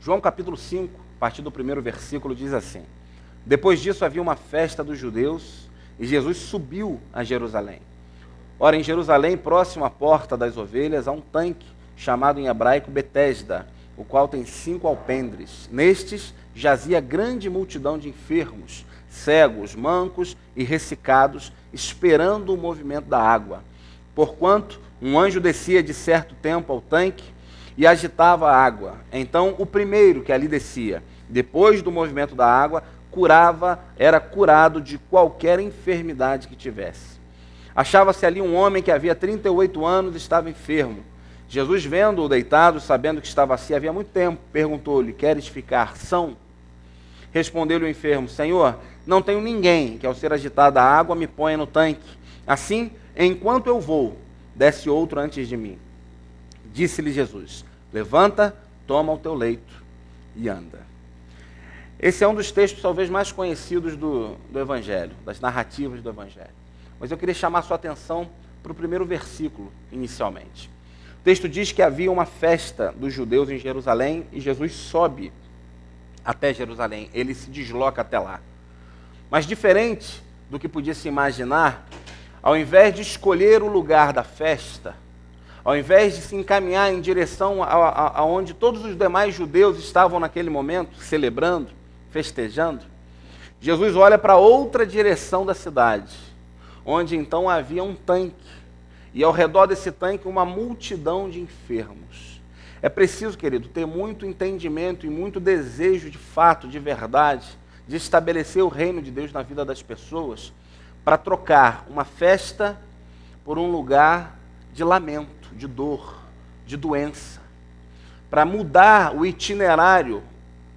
João capítulo 5, a partir do primeiro versículo, diz assim: Depois disso havia uma festa dos judeus e Jesus subiu a Jerusalém. Ora, em Jerusalém, próximo à porta das ovelhas, há um tanque chamado em hebraico Betesda, o qual tem 5 alpendres. Nestes jazia grande multidão de enfermos, cegos, mancos e ressecados, esperando o movimento da água. Porquanto um anjo descia de certo tempo ao tanque e agitava a água. Então o primeiro que ali descia, depois do movimento da água, era curado de qualquer enfermidade que tivesse. Achava-se ali um homem que havia 38 anos e estava enfermo. Jesus, vendo-o deitado, sabendo que estava assim havia muito tempo, perguntou-lhe: Queres ficar são? Respondeu-lhe o enfermo: Senhor, não tenho ninguém que ao ser agitada a água me ponha no tanque. Assim, enquanto eu vou, desce outro antes de mim. Disse-lhe Jesus: Levanta, toma o teu leito e anda. Esse é um dos textos talvez mais conhecidos do Evangelho, das narrativas do Evangelho. Mas eu queria chamar a sua atenção para o primeiro versículo, inicialmente. O texto diz que havia uma festa dos judeus em Jerusalém e Jesus sobe até Jerusalém, ele se desloca até lá. Mas diferente do que podia se imaginar, ao invés de escolher o lugar da festa, ao invés de se encaminhar em direção aonde todos os demais judeus estavam naquele momento, celebrando, festejando, Jesus olha para outra direção da cidade, onde então havia um tanque, e ao redor desse tanque uma multidão de enfermos. É preciso, querido, ter muito entendimento e muito desejo de fato, de verdade, de estabelecer o reino de Deus na vida das pessoas, para trocar uma festa por um lugar de lamento, de dor, de doença, para mudar o itinerário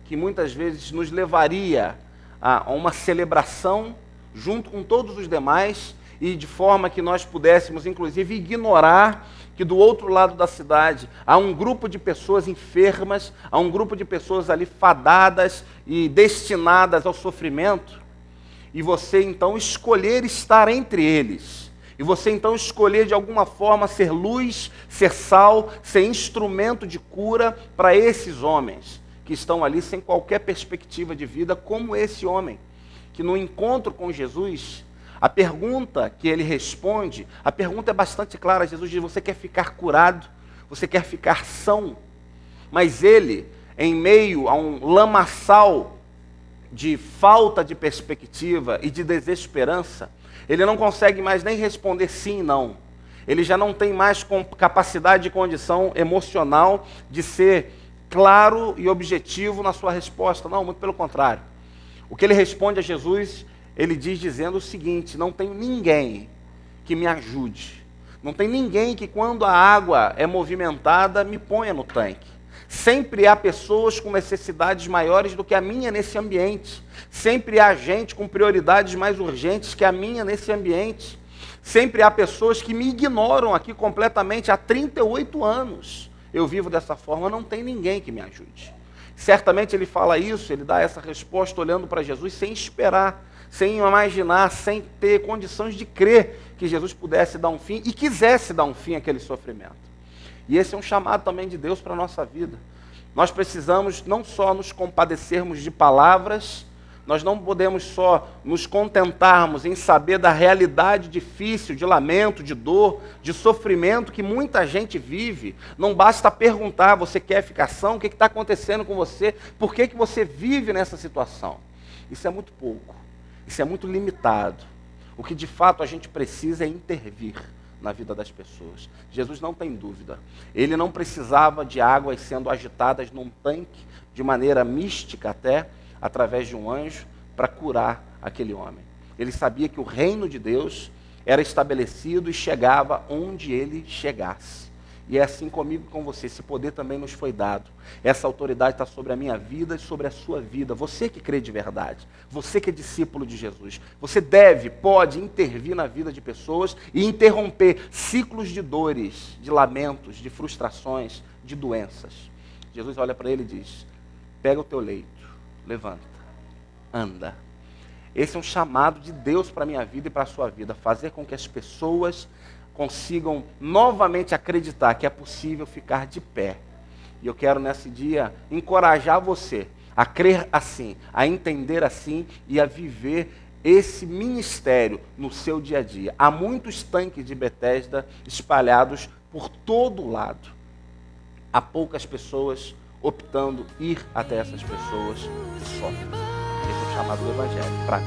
que muitas vezes nos levaria a uma celebração junto com todos os demais, e de forma que nós pudéssemos, inclusive, ignorar que do outro lado da cidade há um grupo de pessoas enfermas, há um grupo de pessoas ali fadadas e destinadas ao sofrimento, e você então escolher estar entre eles, e você então escolher de alguma forma ser luz, ser sal, ser instrumento de cura para esses homens que estão ali sem qualquer perspectiva de vida, como esse homem, que no encontro com Jesus, a pergunta que ele responde, a pergunta é bastante clara. Jesus diz: você quer ficar curado? Você quer ficar são? Mas ele, em meio a um lamaçal de falta de perspectiva e de desesperança, ele não consegue mais nem responder sim e não. Ele já não tem mais capacidade e condição emocional de ser claro e objetivo na sua resposta. Não, muito pelo contrário. O que ele responde a Jesus, ele diz dizendo o seguinte: não tem ninguém que me ajude. Não tem ninguém que, quando a água é movimentada, me ponha no tanque. Sempre há pessoas com necessidades maiores do que a minha nesse ambiente. Sempre há gente com prioridades mais urgentes que a minha nesse ambiente. Sempre há pessoas que me ignoram aqui completamente há 38 anos. Eu vivo dessa forma, não tem ninguém que me ajude. Certamente ele fala isso, ele dá essa resposta olhando para Jesus sem esperar, sem imaginar, sem ter condições de crer que Jesus pudesse dar um fim e quisesse dar um fim àquele sofrimento. E esse é um chamado também de Deus para a nossa vida. Nós precisamos não só nos compadecermos de palavras, nós não podemos só nos contentarmos em saber da realidade difícil, de lamento, de dor, de sofrimento que muita gente vive. Não basta perguntar: você quer ficar são? O que está acontecendo com você? Por que você vive nessa situação? Isso é muito pouco, isso é muito limitado. O que de fato a gente precisa é intervir na vida das pessoas. Jesus não tem dúvida. Ele não precisava de águas sendo agitadas num tanque, de maneira mística até, através de um anjo, para curar aquele homem. Ele sabia que o reino de Deus era estabelecido e chegava onde ele chegasse. E é assim comigo e com você. Esse poder também nos foi dado. Essa autoridade está sobre a minha vida e sobre a sua vida. Você que crê de verdade, você que é discípulo de Jesus, você pode intervir na vida de pessoas e interromper ciclos de dores, de lamentos, de frustrações, de doenças. Jesus olha para ele e diz: pega o teu leito, levanta, anda. Esse é um chamado de Deus para a minha vida e para a sua vida. Fazer com que as pessoas consigam novamente acreditar que é possível ficar de pé, E eu quero nesse dia encorajar você a crer assim, a entender assim e a viver esse ministério no seu dia a dia. Há muitos tanques de Betesda espalhados por todo lado. Há poucas pessoas optando ir até essas pessoas que sofrem. Esse é o chamado do Evangelho para